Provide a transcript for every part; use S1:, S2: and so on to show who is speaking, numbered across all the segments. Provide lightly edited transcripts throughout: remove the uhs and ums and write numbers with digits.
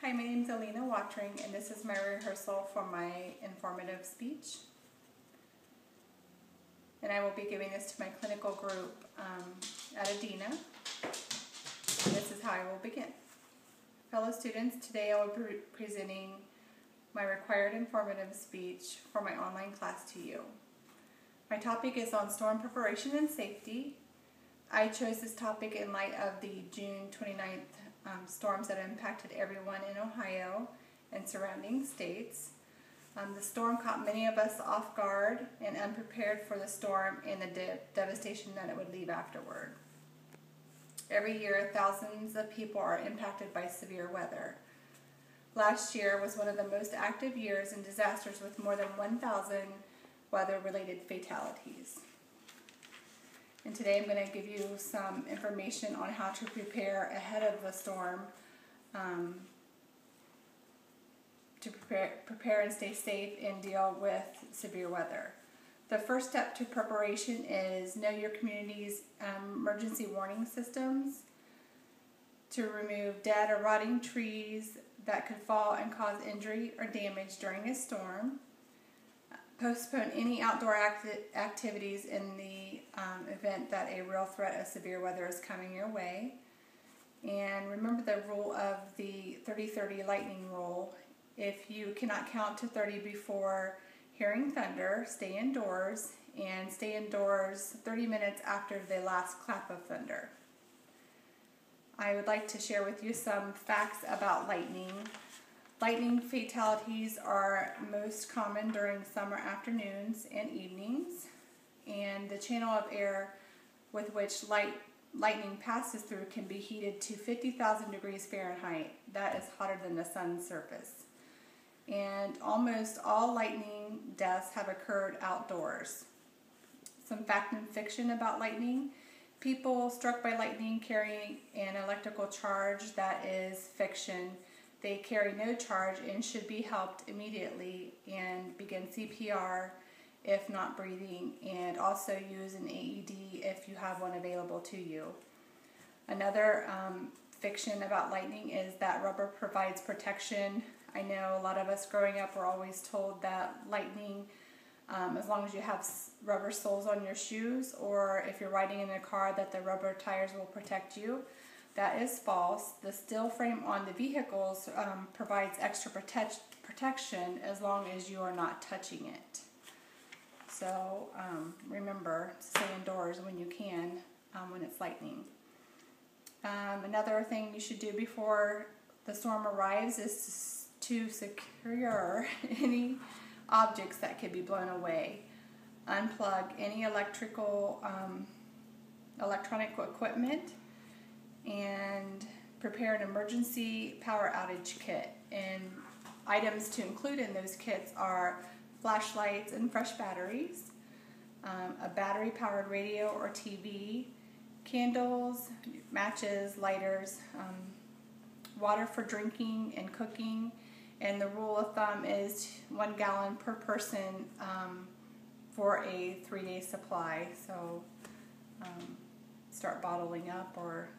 S1: Hi, my name is Alina Watring, and this is my rehearsal for my informative speech. And I will be giving this to my clinical group at Adina. And this is how I will begin. Fellow students, today I will be presenting my required informative speech for my online class to you. My topic is on storm preparation and safety. I chose this topic in light of the June 29th storms that impacted everyone in Ohio and surrounding states. The storm caught many of us off guard and unprepared for the storm and the devastation that it would leave afterward. Every year, thousands of people are impacted by severe weather. Last year was one of the most active years in disasters with more than 1,000 weather-related fatalities. And today I'm going to give you some information on how to prepare ahead of the storm to prepare and stay safe and deal with severe weather. The first step to preparation is know your community's emergency warning systems to remove dead or rotting trees that could fall and cause injury or damage during a storm. Postpone any outdoor activities in the event that a real threat of severe weather is coming your way. And remember the rule of the 30-30 lightning rule. If you cannot count to 30 before hearing thunder, stay indoors, and stay indoors 30 minutes after the last clap of thunder. I would like to share with you some facts about lightning. Lightning fatalities are most common during summer afternoons and evenings, and the channel of air with which lightning passes through can be heated to 50,000 degrees Fahrenheit. That is hotter than the sun's surface. And almost all lightning deaths have occurred outdoors. Some fact and fiction about lightning. People struck by lightning carry an electrical charge. That is fiction. They carry no charge and should be helped immediately and begin CPR if not breathing, and also use an AED if you have one available to you. Another fiction about lightning is that rubber provides protection. I know a lot of us growing up were always told that lightning, as long as you have rubber soles on your shoes, or if you're riding in a car, that the rubber tires will protect you. That is false. The steel frame on the vehicles provides extra protection as long as you are not touching it. So remember to stay indoors when you can when it's lightning. Another thing you should do before the storm arrives is to secure any objects that could be blown away. Unplug any electronic equipment, and prepare an emergency power outage kit. And items to include in those kits are flashlights and fresh batteries, a battery-powered radio or TV, candles, matches, lighters, water for drinking and cooking, and the rule of thumb is 1 gallon per person for a 3-day supply. So start bottling up or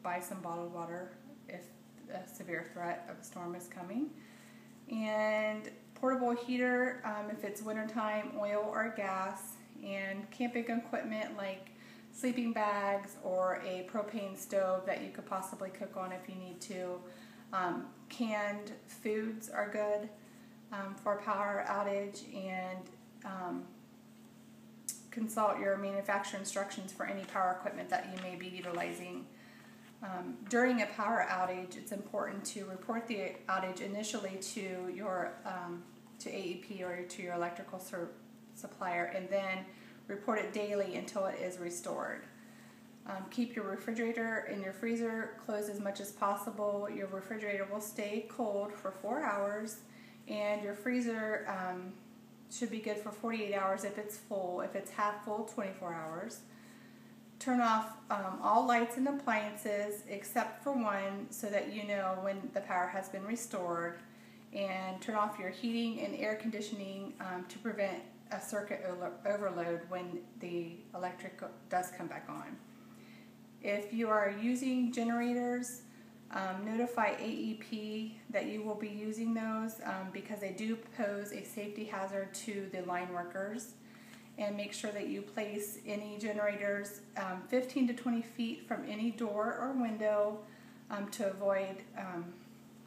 S1: buy some bottled water if a severe threat of a storm is coming. And portable heater if it's wintertime, oil or gas, and camping equipment like sleeping bags or a propane stove that you could possibly cook on if you need to. Canned foods are good for a power outage, and consult your manufacturer instructions for any power equipment that you may be utilizing. During a power outage, it's important to report the outage initially to your to AEP or to your electrical supplier, and then report it daily until it is restored. Keep your refrigerator and your freezer closed as much as possible. Your refrigerator will stay cold for 4 hours, and your freezer should be good for 48 hours if it's full. If it's half full, 24 hours. Turn off all lights and appliances except for one so that you know when the power has been restored, and turn off your heating and air conditioning to prevent a circuit overload when the electric does come back on. If you are using generators, Notify AEP that you will be using those because they do pose a safety hazard to the line workers. And make sure that you place any generators 15 to 20 feet from any door or window to avoid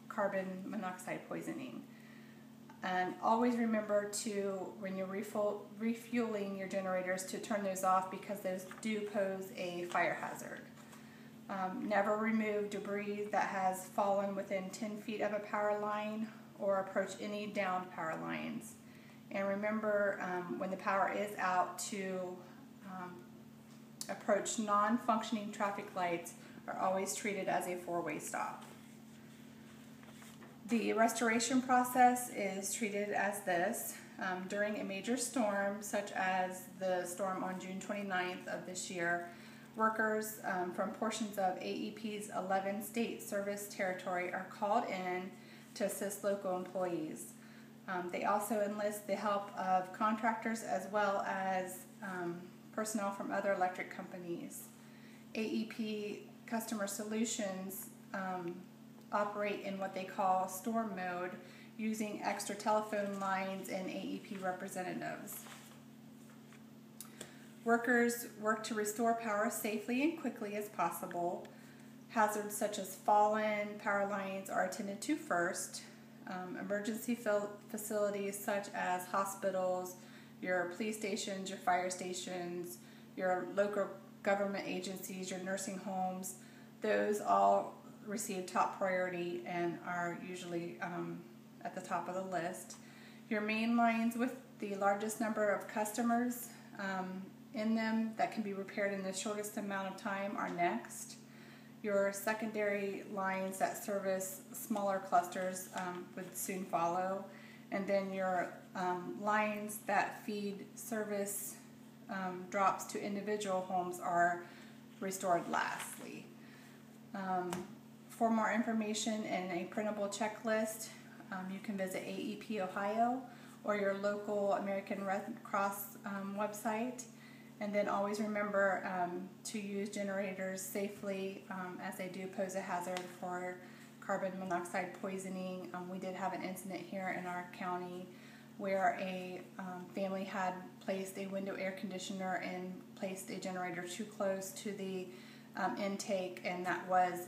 S1: carbon monoxide poisoning. And always remember to, when you're refueling your generators, to turn those off because those do pose a fire hazard. Never remove debris that has fallen within 10 feet of a power line or approach any downed power lines. And remember, when the power is out, to approach non-functioning traffic lights are always treated as a four-way stop. The restoration process is treated as this. During a major storm, such as the storm on June 29th of this year, workers from portions of AEP's 11 state service territory are called in to assist local employees. They also enlist the help of contractors as well as personnel from other electric companies. AEP Customer Solutions operate in what they call storm mode, using extra telephone lines and AEP representatives. Workers work to restore power safely and quickly as possible. Hazards such as fallen power lines are attended to first. Emergency facilities such as hospitals, your police stations, your fire stations, your local government agencies, your nursing homes, those all receive top priority and are usually at the top of the list. Your main lines with the largest number of customers in them that can be repaired in the shortest amount of time are next. Your secondary lines that service smaller clusters would soon follow. And then your lines that feed service drops to individual homes are restored lastly. For more information and a printable checklist, you can visit AEP Ohio or your local American Red Cross website. And then always remember to use generators safely as they do pose a hazard for carbon monoxide poisoning. We did have an incident here in our county where a family had placed a window air conditioner and placed a generator too close to the intake, and that was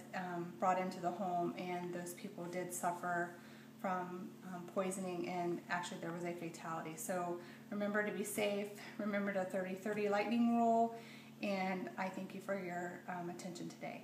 S1: brought into the home, and those people did suffer from poisoning, and actually there was a fatality. So remember to be safe, remember the 30-30 lightning rule, and I thank you for your attention today.